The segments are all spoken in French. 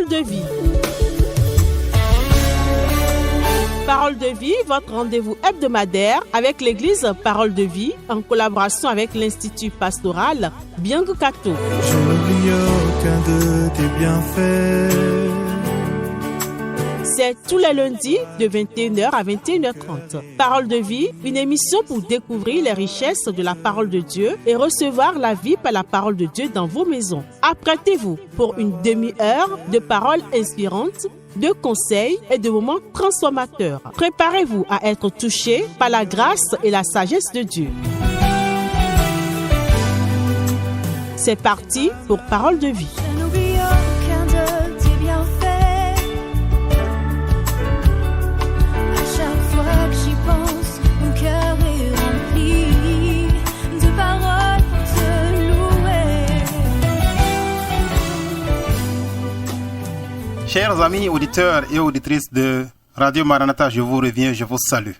Parole de vie. Parole de vie, votre rendez-vous hebdomadaire avec l'église Parole de vie en collaboration avec l'Institut pastoral Biangukato. Je n'oublie aucun de tes bienfaits. C'est tous les lundis de 21h à 21h30. Parole de vie, une émission pour découvrir les richesses de la parole de Dieu et recevoir la vie par la parole de Dieu dans vos maisons. Apprêtez-vous pour une demi-heure de paroles inspirantes, de conseils et de moments transformateurs. Préparez-vous à être touchés par la grâce et la sagesse de Dieu. C'est parti pour Parole de vie. Je n'oublie aucun de tes bienfaits. À chaque fois que j'y pense, mon cœur est rempli de paroles pour te louer. Chers amis auditeurs et auditrices de Radio Maranatha, je vous reviens, je vous salue.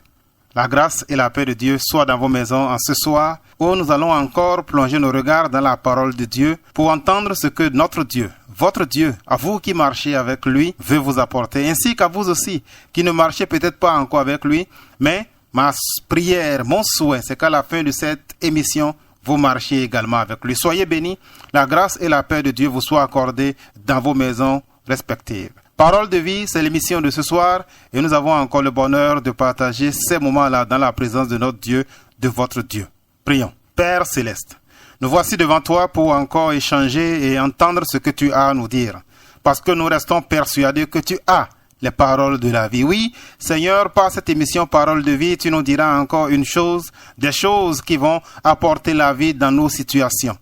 La grâce et la paix de Dieu soient dans vos maisons en ce soir où nous allons encore plonger nos regards dans la parole de Dieu pour entendre ce que notre Dieu, votre Dieu, à vous qui marchez avec lui, veut vous apporter, ainsi qu'à vous aussi qui ne marchez peut-être pas encore avec lui, mais ma prière, mon souhait, c'est qu'à la fin de cette émission, vous marchiez également avec lui. Soyez bénis, la grâce et la paix de Dieu vous soient accordées dans vos maisons respectives. Parole de vie, c'est l'émission de ce soir et nous avons encore le bonheur de partager ces moments-là dans la présence de notre Dieu, de votre Dieu. Prions. Père Céleste, nous voici devant toi pour encore échanger et entendre ce que tu as à nous dire. Parce que nous restons persuadés que tu as les paroles de la vie. Oui, Seigneur, par cette émission Parole de vie, tu nous diras encore une chose, des choses qui vont apporter la vie dans nos situations.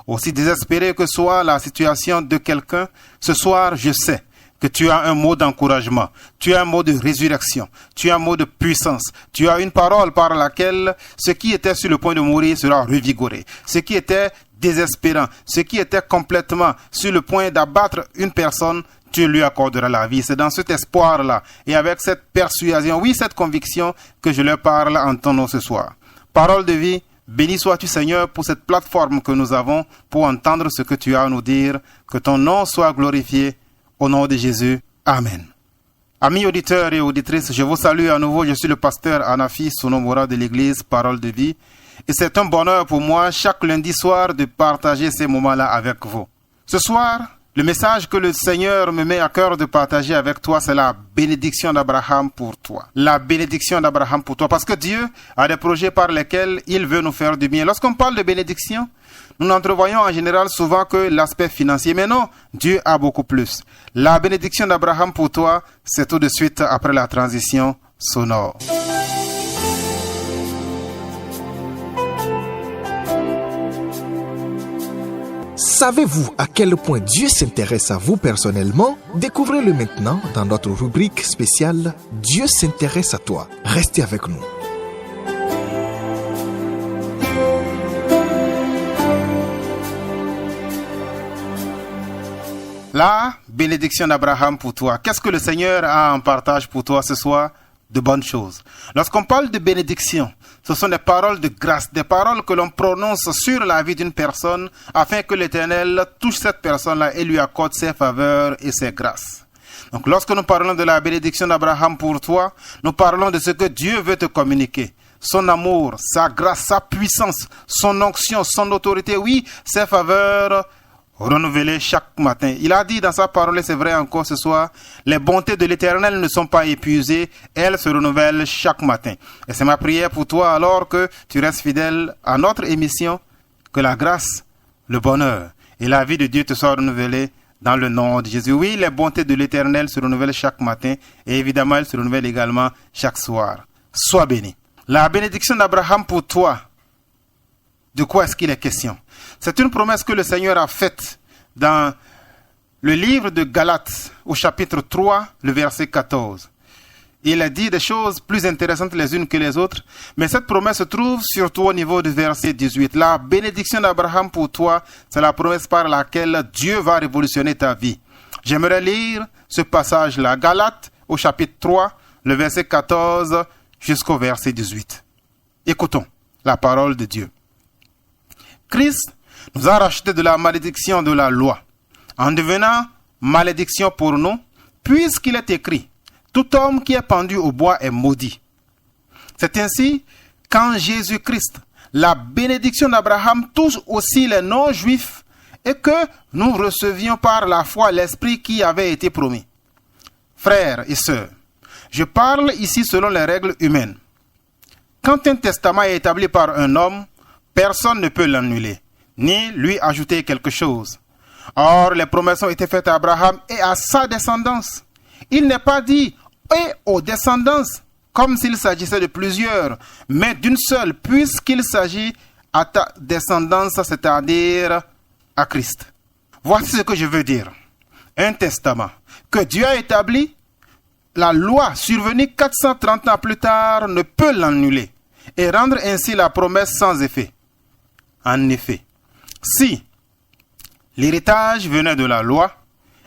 Aussi désespérée que soit la situation de quelqu'un, ce soir, je sais que tu as un mot d'encouragement, tu as un mot de résurrection, tu as un mot de puissance, tu as une parole par laquelle ce qui était sur le point de mourir sera revigoré, ce qui était désespérant, ce qui était complètement sur le point d'abattre une personne, tu lui accorderas la vie. C'est dans cet espoir-là et avec cette persuasion, oui, cette conviction que je leur parle en ton nom ce soir. Parole de vie, béni sois-tu Seigneur pour cette plateforme que nous avons pour entendre ce que tu as à nous dire, que ton nom soit glorifié. Au nom de Jésus, Amen. Amis auditeurs et auditrices, je vous salue à nouveau. Je suis le pasteur Anafi Sonomora de l'église Parole de Vie. Et c'est un bonheur pour moi chaque lundi soir de partager ces moments-là avec vous. Ce soir, le message que le Seigneur me met à cœur de partager avec toi, c'est la bénédiction d'Abraham pour toi. La bénédiction d'Abraham pour toi. Parce que Dieu a des projets par lesquels il veut nous faire du bien. Lorsqu'on parle de bénédiction, nous n'entrevoyons en général souvent que l'aspect financier. Mais non, Dieu a beaucoup plus. La bénédiction d'Abraham pour toi, c'est tout de suite après la transition sonore. Savez-vous à quel point Dieu s'intéresse à vous personnellement? Découvrez-le maintenant dans notre rubrique spéciale « Dieu s'intéresse à toi ». Restez avec nous. La bénédiction d'Abraham pour toi. Qu'est-ce que le Seigneur a en partage pour toi ce soir? De bonnes choses. Lorsqu'on parle de bénédiction, ce sont des paroles de grâce, des paroles que l'on prononce sur la vie d'une personne afin que l'Éternel touche cette personne-là et lui accorde ses faveurs et ses grâces. Donc lorsque nous parlons de la bénédiction d'Abraham pour toi, nous parlons de ce que Dieu veut te communiquer. Son amour, sa grâce, sa puissance, son onction, son autorité, oui, ses faveurs renouvelées chaque matin. Il a dit dans sa parole, et c'est vrai encore ce soir, les bontés de l'Éternel ne sont pas épuisées, elles se renouvellent chaque matin. Et c'est ma prière pour toi alors que tu restes fidèle à notre émission, que la grâce, le bonheur et la vie de Dieu te soient renouvelées dans le nom de Jésus. Oui, les bontés de l'Éternel se renouvellent chaque matin et évidemment elles se renouvellent également chaque soir. Sois béni. La bénédiction d'Abraham pour toi, de quoi est-ce qu'il est question? C'est une promesse que le Seigneur a faite dans le livre de Galates, au chapitre 3, le verset 14. Il a dit des choses plus intéressantes les unes que les autres, mais cette promesse se trouve surtout au niveau du verset 18. La bénédiction d'Abraham pour toi, c'est la promesse par laquelle Dieu va révolutionner ta vie. J'aimerais lire ce passage-là, Galates, au chapitre 3, le verset 14 jusqu'au verset 18. Écoutons la parole de Dieu. Christ nous a rachetés de la malédiction de la loi, en devenant malédiction pour nous, puisqu'il est écrit, tout homme qui est pendu au bois est maudit. C'est ainsi qu'en Jésus-Christ, la bénédiction d'Abraham touche aussi les non-juifs et que nous recevions par la foi l'Esprit qui avait été promis. Frères et sœurs, je parle ici selon les règles humaines. Quand un testament est établi par un homme, personne ne peut l'annuler, ni lui ajouter quelque chose. Or, les promesses ont été faites à Abraham et à sa descendance. Il n'est pas dit « et aux descendances », comme s'il s'agissait de plusieurs, mais d'une seule, puisqu'il s'agit à ta descendance, c'est-à-dire à Christ. Voici ce que je veux dire. Un testament que Dieu a établi, la loi survenue 430 ans plus tard ne peut l'annuler et rendre ainsi la promesse sans effet. En effet, si l'héritage venait de la loi,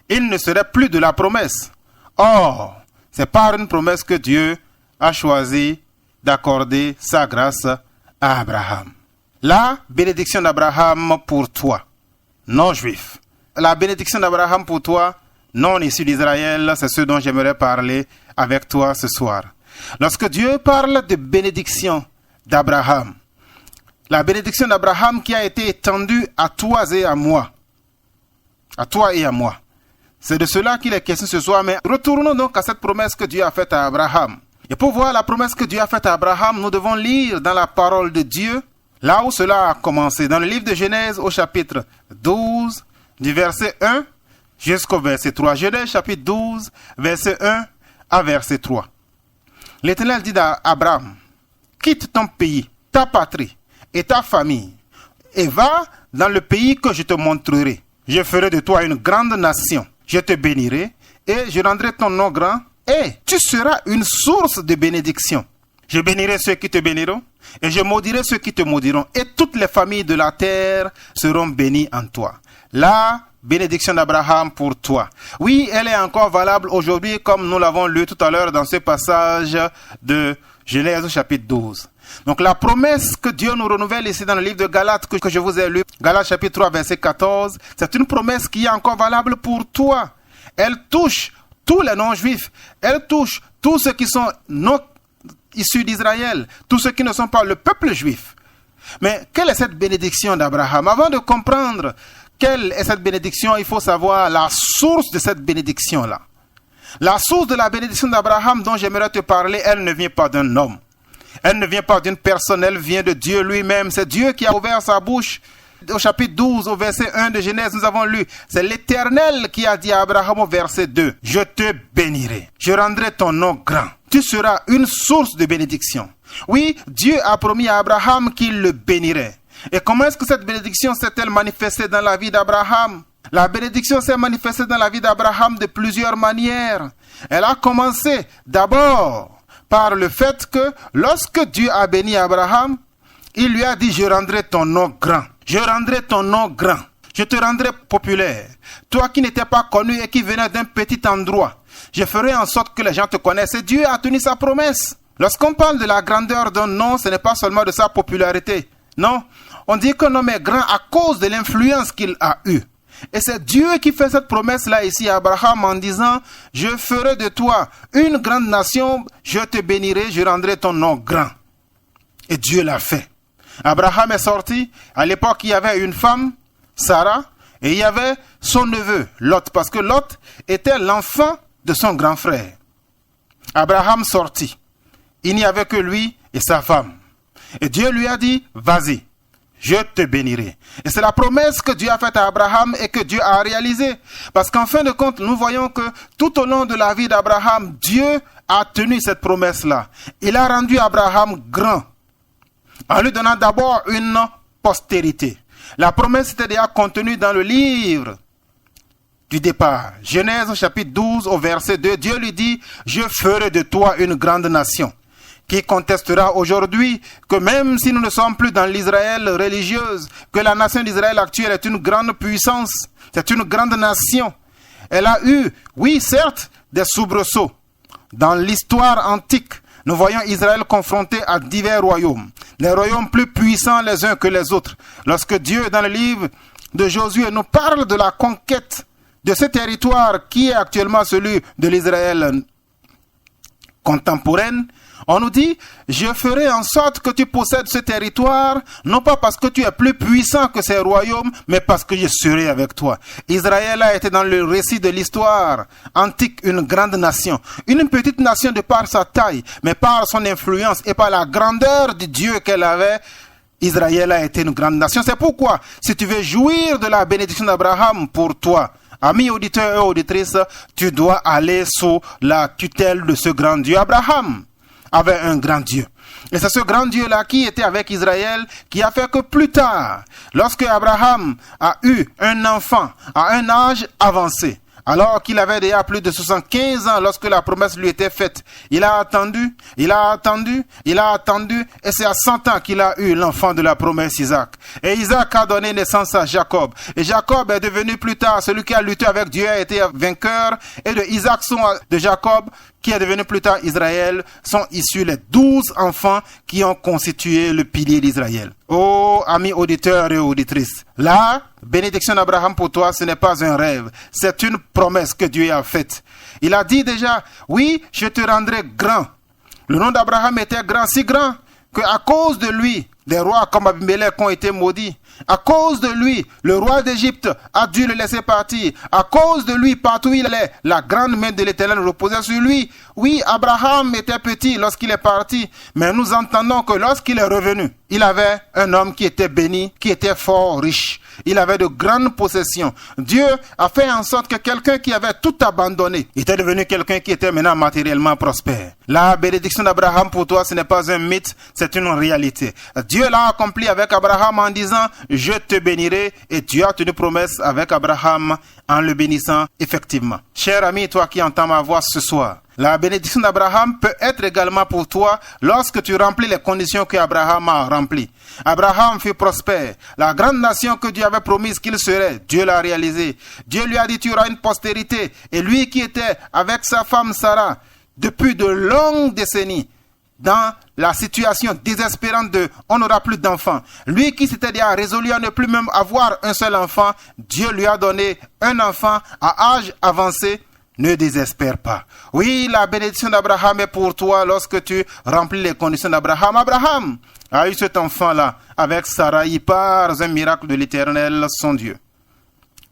il ne serait plus de la promesse. Or, c'est par une promesse que Dieu a choisi d'accorder sa grâce à Abraham. La bénédiction d'Abraham pour toi, non-juif. La bénédiction d'Abraham pour toi, non issu d'Israël, c'est ce dont j'aimerais parler avec toi ce soir. Lorsque Dieu parle de bénédiction d'Abraham, la bénédiction d'Abraham qui a été étendue à toi et à moi, c'est de cela qu'il est question ce soir, mais retournons donc à cette promesse que Dieu a faite à Abraham. Et pour voir la promesse que Dieu a faite à Abraham, nous devons lire dans la parole de Dieu, là où cela a commencé, dans le livre de Genèse au chapitre 12, du verset 1 jusqu'au verset 3. Genèse chapitre 12, verset 1 à verset 3. L'Éternel dit à Abraham, quitte ton pays, ta patrie et ta famille, et va dans le pays que je te montrerai. Je ferai de toi une grande nation. Je te bénirai et je rendrai ton nom grand et tu seras une source de bénédiction. Je bénirai ceux qui te béniront et je maudirai ceux qui te maudiront et toutes les familles de la terre seront bénies en toi. La bénédiction d'Abraham pour toi. Oui, elle est encore valable aujourd'hui comme nous l'avons lu tout à l'heure dans ce passage de Genèse chapitre 12. Donc la promesse que Dieu nous renouvelle ici dans le livre de Galates que je vous ai lu, Galates chapitre 3 verset 14, c'est une promesse qui est encore valable pour toi. Elle touche tous les non-juifs, elle touche tous ceux qui sont non issus d'Israël, tous ceux qui ne sont pas le peuple juif. Mais quelle est cette bénédiction d'Abraham? Avant de comprendre quelle est cette bénédiction, il faut savoir la source de cette bénédiction-là. La source de la bénédiction d'Abraham dont j'aimerais te parler, elle ne vient pas d'un homme. Elle ne vient pas d'une personne, elle vient de Dieu lui-même. C'est Dieu qui a ouvert sa bouche. Au chapitre 12, au verset 1 de Genèse, nous avons lu. C'est l'Éternel qui a dit à Abraham au verset 2. Je te bénirai. Je rendrai ton nom grand. Tu seras une source de bénédiction. Oui, Dieu a promis à Abraham qu'il le bénirait. Et comment est-ce que cette bénédiction s'est-elle manifestée dans la vie d'Abraham? La bénédiction s'est manifestée dans la vie d'Abraham de plusieurs manières. Elle a commencé d'abord par le fait que lorsque Dieu a béni Abraham, il lui a dit, je rendrai ton nom grand. Je rendrai ton nom grand. Je te rendrai populaire. Toi qui n'étais pas connu et qui venais d'un petit endroit, je ferai en sorte que les gens te connaissent. Et Dieu a tenu sa promesse. Lorsqu'on parle de la grandeur d'un nom, ce n'est pas seulement de sa popularité. Non, on dit qu'un homme est grand à cause de l'influence qu'il a eue. Et c'est Dieu qui fait cette promesse-là ici à Abraham en disant, je ferai de toi une grande nation, je te bénirai, je rendrai ton nom grand. Et Dieu l'a fait. Abraham est sorti. À l'époque, il y avait une femme, Sarah, et il y avait son neveu, Lot, parce que Lot était l'enfant de son grand frère. Abraham sortit. Il n'y avait que lui et sa femme. Et Dieu lui a dit, vas-y, je te bénirai. Et c'est la promesse que Dieu a faite à Abraham et que Dieu a réalisée. Parce qu'en fin de compte, nous voyons que tout au long de la vie d'Abraham, Dieu a tenu cette promesse-là. Il a rendu Abraham grand en lui donnant d'abord une postérité. La promesse était déjà contenue dans le livre du départ. Genèse chapitre 12 au verset 2, Dieu lui dit, je ferai de toi une grande nation. Qui contestera aujourd'hui que même si nous ne sommes plus dans l'Israël religieuse, que la nation d'Israël actuelle est une grande puissance, c'est une grande nation. Elle a eu, oui certes, des soubresauts. Dans l'histoire antique, nous voyons Israël confronté à divers royaumes, des royaumes plus puissants les uns que les autres. Lorsque Dieu, dans le livre de Josué, nous parle de la conquête de ce territoire qui est actuellement celui de l'Israël contemporaine, on nous dit, je ferai en sorte que tu possèdes ce territoire, non pas parce que tu es plus puissant que ces royaumes, mais parce que je serai avec toi. Israël a été dans le récit de l'histoire antique une grande nation, une petite nation de par sa taille, mais par son influence et par la grandeur du Dieu qu'elle avait. Israël a été une grande nation. C'est pourquoi, si tu veux jouir de la bénédiction d'Abraham pour toi, amis auditeurs et auditrices, tu dois aller sous la tutelle de ce grand Dieu. Abraham avait un grand Dieu. Et c'est ce grand Dieu-là qui était avec Israël qui a fait que plus tard, lorsque Abraham a eu un enfant à un âge avancé, alors qu'il avait déjà plus de 75 ans lorsque la promesse lui était faite, il a attendu, et c'est à 100 ans qu'il a eu l'enfant de la promesse Isaac. Et Isaac a donné naissance à Jacob. Et Jacob est devenu plus tard celui qui a lutté avec Dieu, a été vainqueur. Et de Isaac, de Jacob, qui est devenu plus tard Israël, sont issus les 12 enfants qui ont constitué le pilier d'Israël. Oh, amis auditeurs et auditrices, la bénédiction d'Abraham pour toi, ce n'est pas un rêve, c'est une promesse que Dieu a faite. Il a dit déjà, oui, je te rendrai grand. Le nom d'Abraham était grand, si grand, qu'à cause de lui, des rois comme Abimelech ont été maudits. À cause de lui, le roi d'Égypte a dû le laisser partir. À cause de lui, partout où il allait, la grande main de l'Éternel reposait sur lui. Oui, Abraham était petit lorsqu'il est parti, mais nous entendons que lorsqu'il est revenu, il avait un homme qui était béni, qui était fort riche. Il avait de grandes possessions. Dieu a fait en sorte que quelqu'un qui avait tout abandonné était devenu quelqu'un qui était maintenant matériellement prospère. La bénédiction d'Abraham pour toi, ce n'est pas un mythe, c'est une réalité. Dieu l'a accompli avec Abraham en disant, je te bénirai, et Dieu a tenu promesse avec Abraham en le bénissant effectivement. Cher ami, toi qui entends ma voix ce soir, la bénédiction d'Abraham peut être également pour toi lorsque tu remplis les conditions que Abraham a remplies. Abraham fut prospère. La grande nation que Dieu avait promise qu'il serait, Dieu l'a réalisé. Dieu lui a dit, tu auras une postérité. Et lui qui était avec sa femme Sarah depuis de longues décennies, dans la situation désespérante de on n'aura plus d'enfants. Lui qui s'était déjà résolu à ne plus même avoir un seul enfant, Dieu lui a donné un enfant à âge avancé. Ne désespère pas. Oui, la bénédiction d'Abraham est pour toi lorsque tu remplis les conditions d'Abraham. Abraham a eu cet enfant-là avec Sarai par un miracle de l'Éternel, son Dieu.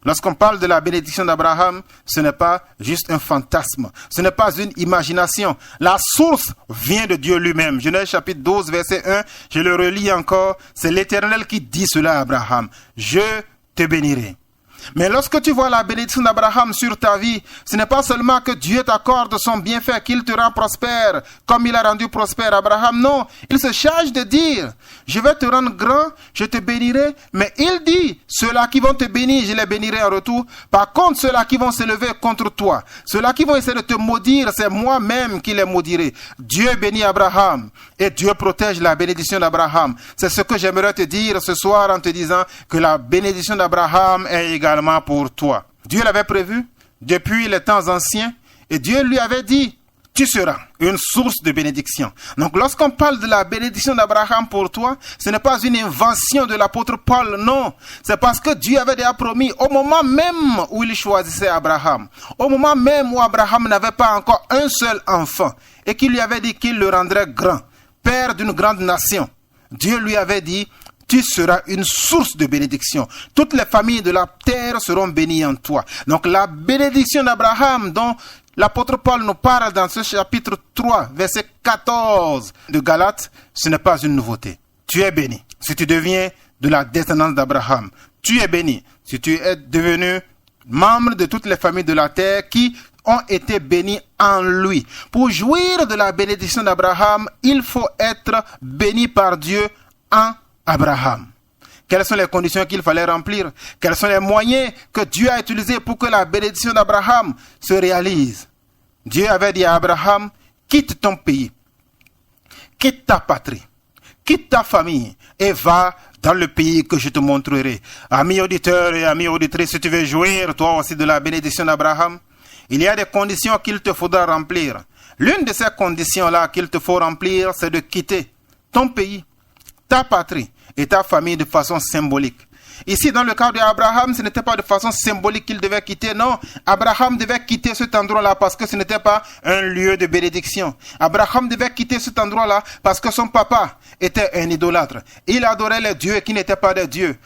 Lorsqu'on parle de la bénédiction d'Abraham, ce n'est pas juste un fantasme, ce n'est pas une imagination. La source vient de Dieu lui-même. Genèse chapitre 12, verset 1, je le relis encore, c'est l'Éternel qui dit cela à Abraham. Je te bénirai. Mais lorsque tu vois la bénédiction d'Abraham sur ta vie, ce n'est pas seulement que Dieu t'accorde son bienfait, qu'il te rend prospère, comme il a rendu prospère Abraham. Non, il se charge de dire, je vais te rendre grand, je te bénirai. Mais il dit, ceux-là qui vont te bénir, je les bénirai en retour. Par contre, ceux-là qui vont se lever contre toi, ceux-là qui vont essayer de te maudire, c'est moi-même qui les maudirai. Dieu bénit Abraham et Dieu protège la bénédiction d'Abraham. C'est ce que j'aimerais te dire ce soir en te disant que la bénédiction d'Abraham est également pour toi. Dieu l'avait prévu depuis les temps anciens et Dieu lui avait dit, tu seras une source de bénédiction. Donc lorsqu'on parle de la bénédiction d'Abraham pour toi, ce n'est pas une invention de l'apôtre Paul, non. C'est parce que Dieu avait déjà promis au moment même où il choisissait Abraham, au moment même où Abraham n'avait pas encore un seul enfant et qu'il lui avait dit qu'il le rendrait grand, père d'une grande nation. Dieu lui avait dit, tu seras une source de bénédiction. Toutes les familles de la terre seront bénies en toi. Donc la bénédiction d'Abraham dont l'apôtre Paul nous parle dans ce chapitre 3, verset 14 de Galates, ce n'est pas une nouveauté. Tu es béni si tu deviens de la descendance d'Abraham. Tu es béni si tu es devenu membre de toutes les familles de la terre qui ont été bénis en lui. Pour jouir de la bénédiction d'Abraham, il faut être béni par Dieu en Abraham. Quelles sont les conditions qu'il fallait remplir? Quels sont les moyens que Dieu a utilisés pour que la bénédiction d'Abraham se réalise? Dieu avait dit à Abraham, quitte ton pays, quitte ta patrie, quitte ta famille et va dans le pays que je te montrerai. Amis auditeurs et amis auditrices, si tu veux jouir toi aussi de la bénédiction d'Abraham, il y a des conditions qu'il te faudra remplir. L'une de ces conditions-là qu'il te faut remplir, c'est de quitter ton pays, ta patrie et ta famille de façon symbolique. Ici, dans le cas d'Abraham, ce n'était pas de façon symbolique qu'il devait quitter. Non, Abraham devait quitter cet endroit-là parce que ce n'était pas un lieu de bénédiction. Abraham devait quitter cet endroit-là parce que son papa était un idolâtre. Il adorait les dieux qui n'étaient pas des dieux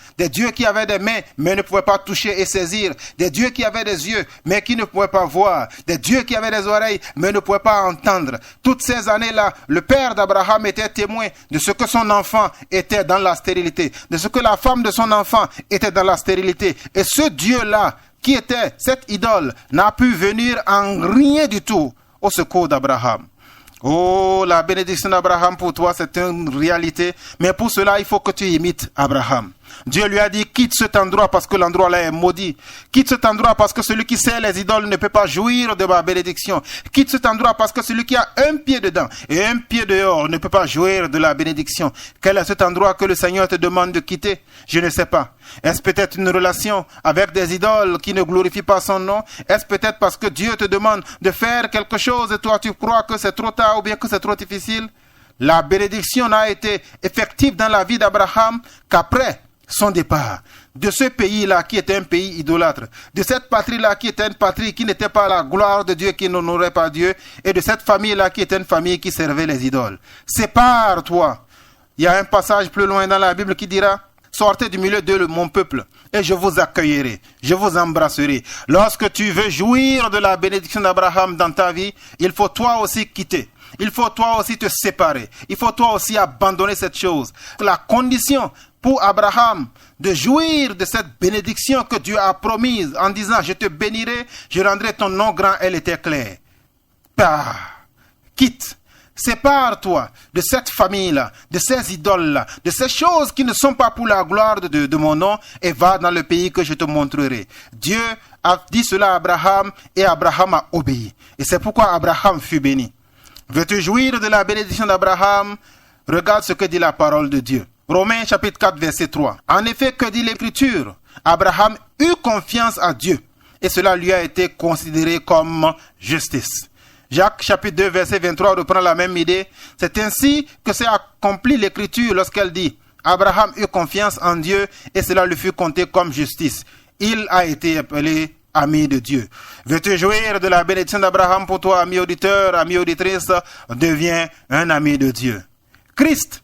qui avaient des mains mais ne pouvaient pas toucher et saisir, des dieux qui avaient des yeux mais qui ne pouvaient pas voir, des dieux qui avaient des oreilles mais ne pouvaient pas entendre. Toutes ces années-là, le père d'Abraham était témoin de ce que son enfant était dans la stérilité, de ce que la femme de son enfant était dans la stérilité. Et ce Dieu-là, qui était cette idole, n'a pu venir en rien du tout au secours d'Abraham. Oh, la bénédiction d'Abraham pour toi, c'est une réalité. Mais pour cela, il faut que tu imites Abraham. Dieu lui a dit, quitte cet endroit parce que l'endroit-là est maudit. Quitte cet endroit parce que celui qui sert les idoles ne peut pas jouir de ma bénédiction. Quitte cet endroit parce que celui qui a un pied dedans et un pied dehors ne peut pas jouir de la bénédiction. Quel est cet endroit que le Seigneur te demande de quitter? Je ne sais pas. Est-ce peut-être une relation avec des idoles qui ne glorifient pas son nom? Est-ce peut-être parce que Dieu te demande de faire quelque chose et toi tu crois que c'est trop tard ou bien que c'est trop difficile? La bénédiction n'a été effective dans la vie d'Abraham qu'après son départ de ce pays-là qui était un pays idolâtre, de cette patrie-là qui était une patrie qui n'était pas la gloire de Dieu, qui n'honorait pas Dieu, et de cette famille-là qui était une famille qui servait les idoles. Sépare-toi. Il y a un passage plus loin dans la Bible qui dira, sortez du milieu de mon peuple et je vous accueillerai, je vous embrasserai. Lorsque tu veux jouir de la bénédiction d'Abraham dans ta vie, il faut toi aussi quitter. Il faut toi aussi te séparer. Il faut toi aussi abandonner cette chose. La condition pour Abraham de jouir de cette bénédiction que Dieu a promise en disant, je te bénirai, je rendrai ton nom grand, elle était claire. Quitte. Sépare-toi de cette famille-là, de ces idoles-là, de ces choses qui ne sont pas pour la gloire de mon nom et va dans le pays que je te montrerai. Dieu a dit cela à Abraham et Abraham a obéi. Et c'est pourquoi Abraham fut béni. Veux-tu jouir de la bénédiction d'Abraham? Regarde ce que dit la parole de Dieu. Romains chapitre 4 verset 3. En effet, que dit l'Écriture? Abraham eut confiance à Dieu et cela lui a été considéré comme justice. Jacques chapitre 2 verset 23 reprend la même idée. C'est ainsi que s'est accompli l'Écriture lorsqu'elle dit Abraham eut confiance en Dieu et cela lui fut compté comme justice. Il a été appelé ami de Dieu. Veux-tu jouir de la bénédiction d'Abraham pour toi, ami auditeur, ami auditrice? Deviens un ami de Dieu. Christ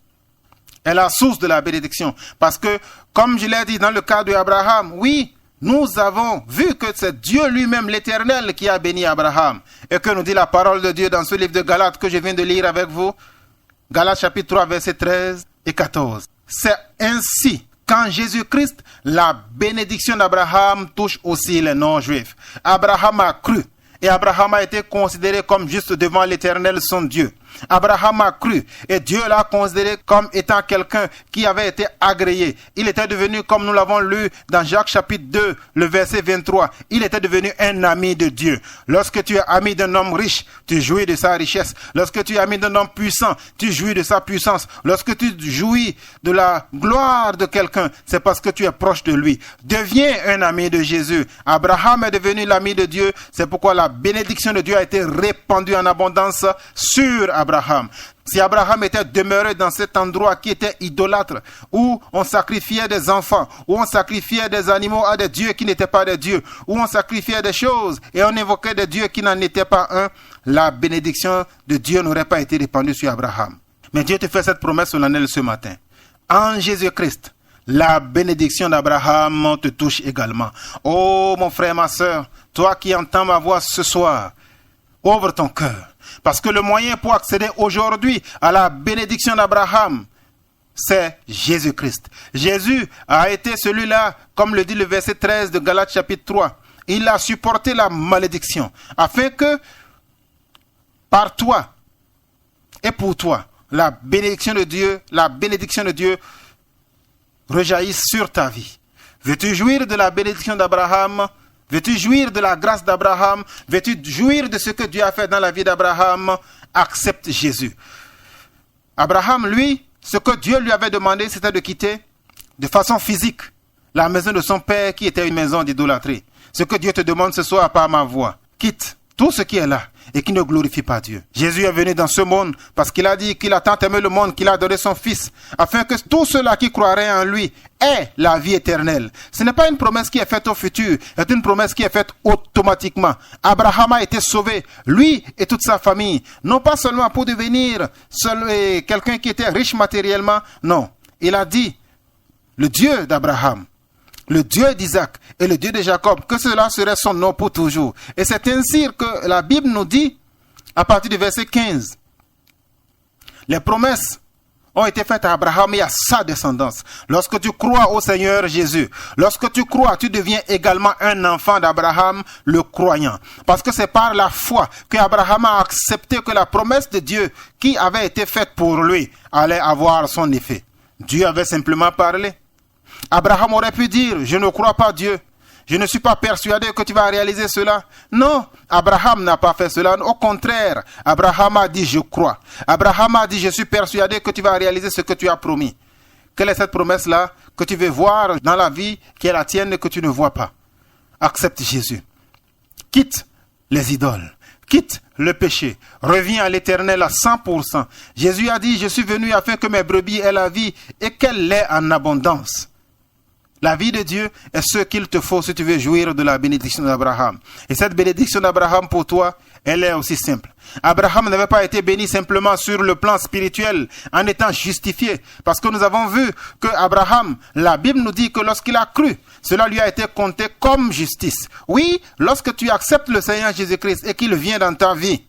est la source de la bénédiction. Parce que, comme je l'ai dit dans le cas d'Abraham, oui, nous avons vu que c'est Dieu lui-même, l'Éternel, qui a béni Abraham. Et que nous dit la parole de Dieu dans ce livre de Galates que je viens de lire avec vous. Galates chapitre 3, versets 13 et 14. C'est ainsi qu'en Jésus-Christ, la bénédiction d'Abraham touche aussi les non-juifs. Abraham a cru. Et Abraham a été considéré comme juste devant l'Éternel, son Dieu. Abraham a cru et Dieu l'a considéré comme étant quelqu'un qui avait été agréé. Il était devenu, comme nous l'avons lu dans Jacques chapitre 2, le verset 23, il était devenu un ami de Dieu. Lorsque tu es ami d'un homme riche, tu jouis de sa richesse. Lorsque tu es ami d'un homme puissant, tu jouis de sa puissance. Lorsque tu jouis de la gloire de quelqu'un, c'est parce que tu es proche de lui. Deviens un ami de Jésus. Abraham est devenu l'ami de Dieu. C'est pourquoi la bénédiction de Dieu a été répandue en abondance sur Abraham. Si Abraham était demeuré dans cet endroit qui était idolâtre, où on sacrifiait des enfants, où on sacrifiait des animaux à des dieux qui n'étaient pas des dieux, où on sacrifiait des choses et on évoquait des dieux qui n'en étaient pas un, la bénédiction de Dieu n'aurait pas été répandue sur Abraham. Mais Dieu te fait cette promesse solennelle ce matin. En Jésus-Christ, la bénédiction d'Abraham te touche également. Oh mon frère, ma soeur, toi qui entends ma voix ce soir, ouvre ton cœur. Parce que le moyen pour accéder aujourd'hui à la bénédiction d'Abraham, c'est Jésus-Christ. Jésus a été celui-là, comme le dit le verset 13 de Galates chapitre 3. Il a supporté la malédiction, afin que par toi et pour toi, la bénédiction de Dieu rejaillisse sur ta vie. Veux-tu jouir de la bénédiction d'Abraham? Veux-tu jouir de la grâce d'Abraham? Veux-tu jouir de ce que Dieu a fait dans la vie d'Abraham? Accepte Jésus. Abraham, lui, ce que Dieu lui avait demandé, c'était de quitter de façon physique la maison de son père qui était une maison d'idolâtrie. Ce que Dieu te demande ce soir par ma voix, quitte tout ce qui est là et qui ne glorifient pas Dieu. Jésus est venu dans ce monde parce qu'il a dit qu'il a tant aimé le monde qu'il a donné son Fils, afin que tous ceux-là qui croiraient en lui aient la vie éternelle. Ce n'est pas une promesse qui est faite au futur, c'est une promesse qui est faite automatiquement. Abraham a été sauvé, lui et toute sa famille, non pas seulement pour devenir quelqu'un qui était riche matériellement, non. Il a dit, le Dieu d'Abraham, le Dieu d'Isaac et le Dieu de Jacob, que cela serait son nom pour toujours. Et c'est ainsi que la Bible nous dit, à partir du verset 15, les promesses ont été faites à Abraham et à sa descendance. Lorsque tu crois au Seigneur Jésus, lorsque tu crois, tu deviens également un enfant d'Abraham, le croyant. Parce que c'est par la foi qu'Abraham a accepté que la promesse de Dieu qui avait été faite pour lui allait avoir son effet. Dieu avait simplement parlé. Abraham aurait pu dire, je ne crois pas Dieu. Je ne suis pas persuadé que tu vas réaliser cela. Non, Abraham n'a pas fait cela. Au contraire, Abraham a dit, je crois. Abraham a dit, je suis persuadé que tu vas réaliser ce que tu as promis. Quelle est cette promesse-là que tu veux voir dans la vie qui est la tienne et que tu ne vois pas? Accepte Jésus. Quitte les idoles. Quitte le péché. Reviens à l'Éternel à 100%. Jésus a dit, je suis venu afin que mes brebis aient la vie et qu'elle l'ait en abondance. La vie de Dieu est ce qu'il te faut si tu veux jouir de la bénédiction d'Abraham. Et cette bénédiction d'Abraham pour toi, elle est aussi simple. Abraham n'avait pas été béni simplement sur le plan spirituel en étant justifié. Parce que nous avons vu que Abraham, la Bible nous dit que lorsqu'il a cru, cela lui a été compté comme justice. Oui, lorsque tu acceptes le Seigneur Jésus-Christ et qu'il vient dans ta vie,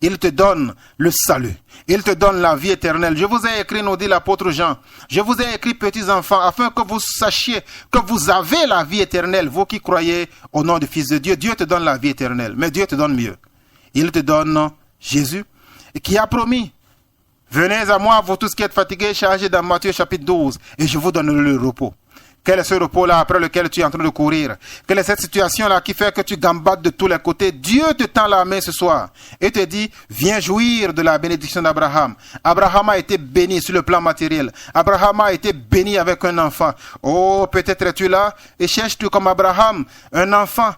il te donne le salut. Il te donne la vie éternelle. Je vous ai écrit, nous dit l'apôtre Jean. Je vous ai écrit, petits enfants, afin que vous sachiez que vous avez la vie éternelle, vous qui croyez au nom du Fils de Dieu. Dieu te donne la vie éternelle, mais Dieu te donne mieux. Il te donne Jésus, qui a promis, venez à moi, vous tous qui êtes fatigués, chargés, dans Matthieu chapitre 12, et je vous donnerai le repos. Quel est ce repos-là après lequel tu es en train de courir? Quelle est cette situation-là qui fait que tu gambades de tous les côtés? Dieu te tend la main ce soir et te dit, viens jouir de la bénédiction d'Abraham. Abraham a été béni sur le plan matériel. Abraham a été béni avec un enfant. Oh, peut-être es-tu là et cherches-tu comme Abraham un enfant.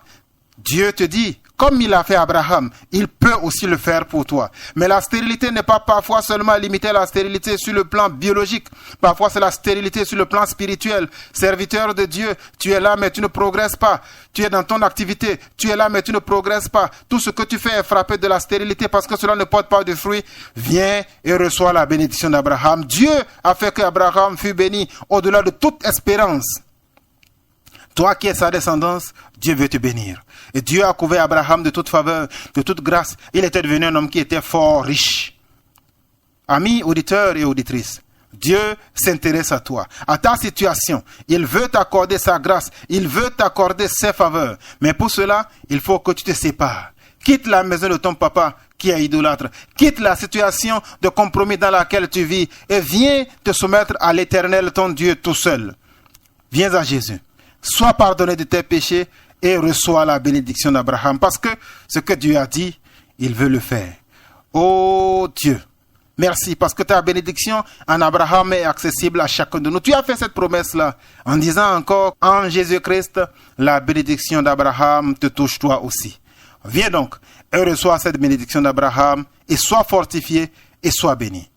Dieu te dit, comme il a fait Abraham, il peut aussi le faire pour toi. Mais la stérilité n'est pas parfois seulement limitée à la stérilité sur le plan biologique. Parfois, c'est la stérilité sur le plan spirituel. Serviteur de Dieu, tu es là, mais tu ne progresses pas. Tu es dans ton activité, tu es là, mais tu ne progresses pas. Tout ce que tu fais est frappé de la stérilité parce que cela ne porte pas de fruits. Viens et reçois la bénédiction d'Abraham. Dieu a fait qu'Abraham fût béni au-delà de toute espérance. Toi qui es sa descendance, Dieu veut te bénir. Et Dieu a couvert Abraham de toute faveur, de toute grâce. Il était devenu un homme qui était fort riche. Amis, auditeurs et auditrices, Dieu s'intéresse à toi, à ta situation. Il veut t'accorder sa grâce. Il veut t'accorder ses faveurs. Mais pour cela, il faut que tu te sépares. Quitte la maison de ton papa qui est idolâtre. Quitte la situation de compromis dans laquelle tu vis et viens te soumettre à l'Éternel, ton Dieu, tout seul. Viens à Jésus. Sois pardonné de tes péchés et reçois la bénédiction d'Abraham. Parce que ce que Dieu a dit, il veut le faire. Oh Dieu, merci parce que ta bénédiction en Abraham est accessible à chacun de nous. Tu as fait cette promesse-là en disant encore, en Jésus-Christ, la bénédiction d'Abraham te touche toi aussi. Viens donc et reçois cette bénédiction d'Abraham et sois fortifié et sois béni.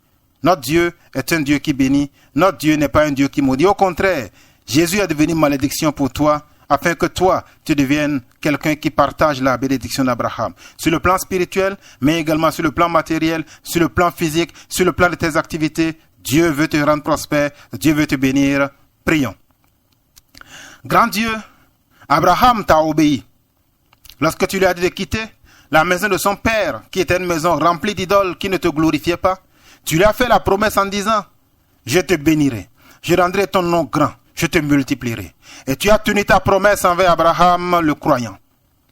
Notre Dieu est un Dieu qui bénit. Notre Dieu n'est pas un Dieu qui maudit. Au contraire, Jésus est devenu malédiction pour toi, afin que toi, tu deviennes quelqu'un qui partage la bénédiction d'Abraham. Sur le plan spirituel, mais également sur le plan matériel, sur le plan physique, sur le plan de tes activités. Dieu veut te rendre prospère, Dieu veut te bénir. Prions. Grand Dieu, Abraham t'a obéi. Lorsque tu lui as dit de quitter la maison de son père, qui était une maison remplie d'idoles qui ne te glorifiaient pas, tu lui as fait la promesse en disant, je te bénirai, je rendrai ton nom grand. Je te multiplierai. Et tu as tenu ta promesse envers Abraham, le croyant.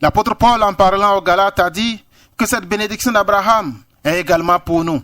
L'apôtre Paul, en parlant aux Galates, a dit que cette bénédiction d'Abraham est également pour nous.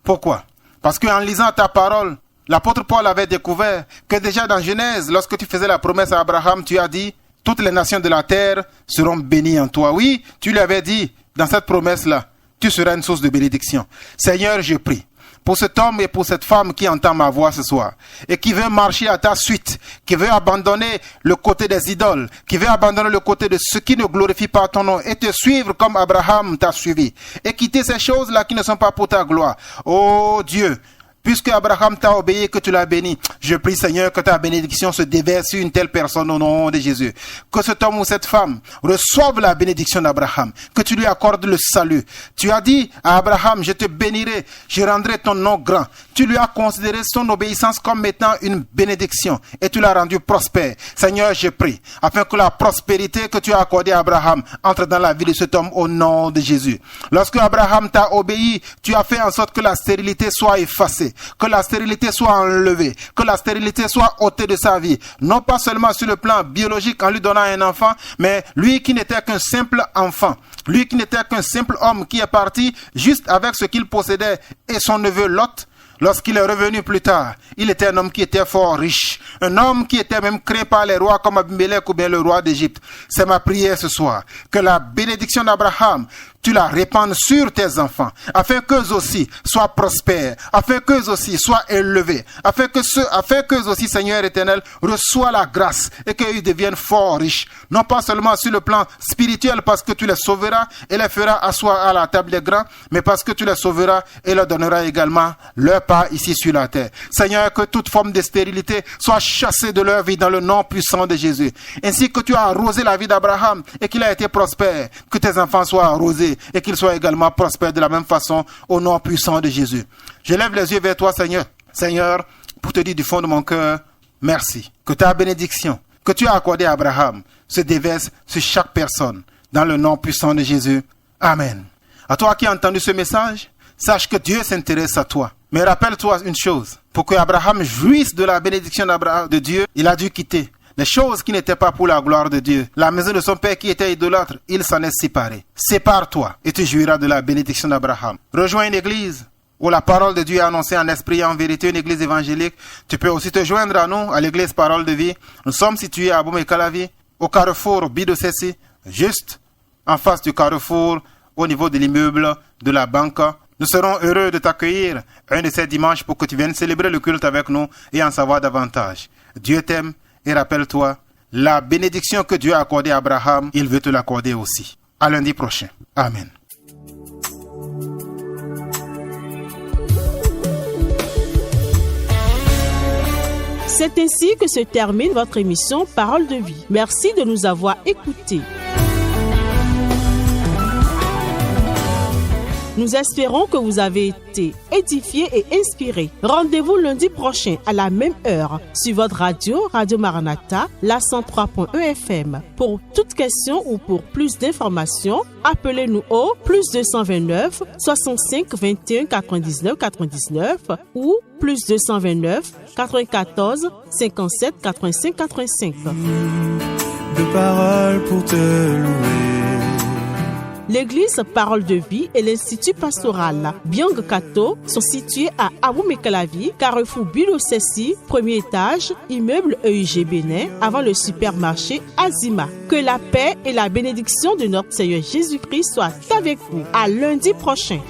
Pourquoi? Parce qu'en lisant ta parole, l'apôtre Paul avait découvert que déjà dans Genèse, lorsque tu faisais la promesse à Abraham, tu as dit, toutes les nations de la terre seront bénies en toi. Oui, tu lui avais dit, dans cette promesse-là, tu seras une source de bénédiction. Seigneur, je prie. pour cet homme et pour cette femme qui entend ma voix ce soir et qui veut marcher à ta suite, qui veut abandonner le côté des idoles, qui veut abandonner le côté de ce qui ne glorifie pas ton nom et te suivre comme Abraham t'a suivi et quitter ces choses-là qui ne sont pas pour ta gloire. Oh Dieu, puisque Abraham t'a obéi et que tu l'as béni, je prie Seigneur que ta bénédiction se déverse sur une telle personne au nom de Jésus. Que cet homme ou cette femme reçoive la bénédiction d'Abraham, que tu lui accordes le salut. Tu as dit à Abraham, je te bénirai, je rendrai ton nom grand. Tu lui as considéré son obéissance comme étant une bénédiction et tu l'as rendu prospère. Seigneur, je prie, afin que la prospérité que tu as accordée à Abraham entre dans la vie de cet homme au nom de Jésus. Lorsque Abraham t'a obéi, tu as fait en sorte que la stérilité soit effacée, que la stérilité soit enlevée, que la stérilité soit ôtée de sa vie. Non pas seulement sur le plan biologique en lui donnant un enfant, mais lui qui n'était qu'un simple enfant, lui qui n'était qu'un simple homme qui est parti juste avec ce qu'il possédait et son neveu Lot. Lorsqu'il est revenu plus tard, il était un homme qui était fort riche, un homme qui était même créé par les rois comme Abimelech ou bien le roi d'Égypte. C'est ma prière ce soir, que la bénédiction d'Abraham, tu la répandes sur tes enfants, afin qu'eux aussi soient prospères, afin qu'eux aussi soient élevés, afin qu'eux aussi, Seigneur éternel, reçoivent la grâce et qu'ils deviennent fort riches. Non pas seulement sur le plan spirituel, parce que tu les sauveras et les feras asseoir à la table des grands, mais parce que tu les sauveras et leur donneras également leur part ici sur la terre. Seigneur, que toute forme de stérilité soit chassée de leur vie dans le nom puissant de Jésus. Ainsi que tu as arrosé la vie d'Abraham et qu'il a été prospère, que tes enfants soient arrosés et qu'ils soient également prospères de la même façon au nom puissant de Jésus. Je lève les yeux vers toi, Seigneur. Seigneur, pour te dire du fond de mon cœur, merci. Que ta bénédiction que tu as accordée à Abraham se déverse sur chaque personne dans le nom puissant de Jésus. Amen. À toi qui as entendu ce message, sache que Dieu s'intéresse à toi. Mais rappelle-toi une chose, pour que Abraham jouisse de la bénédiction de Dieu, il a dû quitter les choses qui n'étaient pas pour la gloire de Dieu. La maison de son père qui était idolâtre, il s'en est séparé. Sépare-toi et tu jouiras de la bénédiction d'Abraham. Rejoins une église où la parole de Dieu est annoncée en esprit et en vérité, une église évangélique. Tu peux aussi te joindre à nous, à l'église Parole de Vie. Nous sommes situés à Abomey-Calavi, au carrefour Bidosessi, juste en face du carrefour, au niveau de l'immeuble de la banque. Nous serons heureux de t'accueillir un de ces dimanches pour que tu viennes célébrer le culte avec nous et en savoir davantage. Dieu t'aime et rappelle-toi, la bénédiction que Dieu a accordée à Abraham, il veut te l'accorder aussi. À lundi prochain. Amen. C'est ainsi que se termine votre émission Parole de vie. Merci de nous avoir écoutés. Nous espérons que vous avez été édifiés et inspirés. Rendez-vous lundi prochain à la même heure sur votre radio, Radio Maranatha, la 103.1 FM. Pour toute question ou pour plus d'informations, appelez-nous au +229 65 21 99 99 ou +229 94 57 85 85. De paroles pour te louer. L'église Parole de Vie et l'Institut pastoral Biang Kato sont situés à Abomey-Calavi, carrefour Bidosessi, premier étage, immeuble EUG Bénin, avant le supermarché Azima. Que la paix et la bénédiction de notre Seigneur Jésus-Christ soient avec vous. À lundi prochain.